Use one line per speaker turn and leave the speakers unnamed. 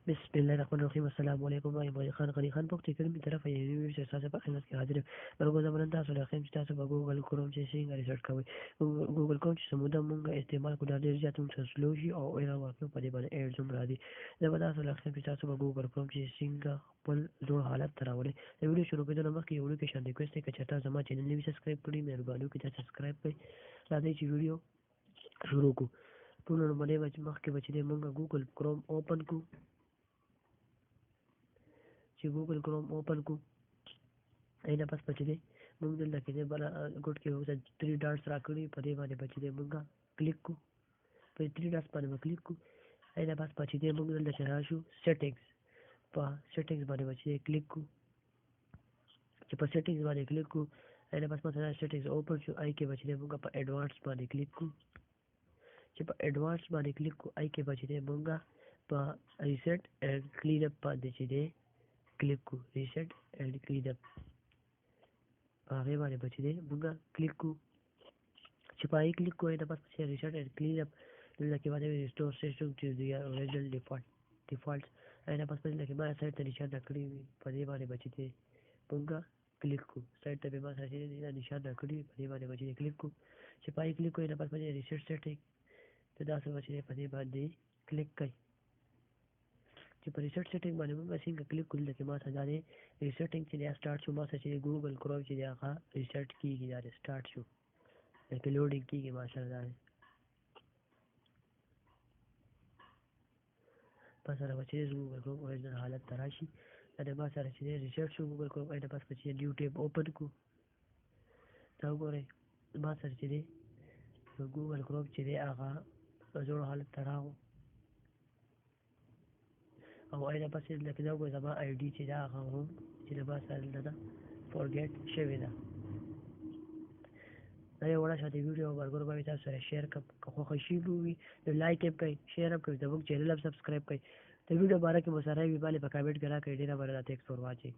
بسم الله الرحمن الرحیم السلام علیکم وایم خان غنی خان پوښتنه کړې می طرفه یې ویډیو چې تاسو په خدمت کې حاضر یم مرګو زمونږ تاسو له خیم چې تاسو په ګوګل کروم چې څنګه ریسرچ کوئ ګوګل کروم چې سموده مونږ استعمال کوو دا ډېر زیات مونږ سلو شي او ایرر ورکوي په دې باندې ایډز هم راځي زه به تاسو له خیم چې تاسو په ګوګل کروم چې څنګه خپل زوړ حالت ته راولئ د ویډیو شروع کېدو نه مخکې یو لوکیشن ریکویسټ دی که چېرته زما چینل نوي سبسکرایب کړي مهرباني وکړئ چې سبسکرایب کړئ راځئ چې ویډیو شروع کړو ټول لومړی به چې مخکې به چې دی مونږ ګوګل کروم اوپن کړو چې ګوګل کروم اوپن کو اینه پس پچې دی موږ دلته کې دی بل ګوټ کې اوس 3 ډاټس راکړي په دې باندې پچې دی موږ کلیک کو په 3 ډاټس باندې کلیک کو اینه پس پچې دی موږ دلته راشو سیټینګز په سیټینګز باندې پچې کلیک کو چې په سیټینګز باندې کلیک کو اینه پس مثلا سیټینګز اوپن شو آی کې پچې دی موږ په ایڈوانس باندې کلیک کو چې په ایڈوانس باندې کلیک کو آی کې پچې دی موږ په ریسیټ اینڈ کلین اپ باندې چې دی کلیک کو ریسیټ اینڈ کلین اپ هغه باندې بچی دی موږ کلیک کو چې پای کلیک کوی دا پس چې ریسیټ اینڈ کلین اپ لکه باندې ریسټور سیسټم ټو دی اوریجنل ډیفالټ اینه پس لکه ما سایت ته نشان کړی په دې باندې بچی دی موږ کلیک کو سایت ته به ما سایت ته نشان کړی په دې باندې بچی دی کلیک کو چې پای کلیک کوی دا پس ریسیټ سیټینګ ته دا څه بچی دی په دې باندې کلیک کړئ چې په ریسیټ سیټینګ باندې موږ څنګه کلیک کول لکه ما ته دا دی ریسیټینګ چې دا سٹارټ شو ما څه چې ګوګل کروم چې دا ښه ریسیټ کیږي دا سٹارټ شو لکه لوډینګ کیږي ماشاءالله دا پس سره چې ګوګل کروم اوریجنل حالت ته راشي دا ما سره چې ریسیټ شو ګوګل کروم اینه پس چې نیو ټیب اوپن کو دا وګورئ ما سره چې دی ګوګل کروم چې دی هغه زوړ حالت ته راغو او اینه پس لکه دا وګورئ زما آی ډي چې دا هغه هم چې د ما سره دلته فورګیټ شوې ده دا یو وړه شاته ویډیو برګور باندې تاسو سره شیر کړم که خوښ شي وي نو لایک یې کړئ شیر هم کړئ زموږ چینل هم سبسکرایب کړئ د ویډیو باره کې مو سره وي باندې په کامنټ کې راکړئ ډېره مننه تھینکس فار واچینګ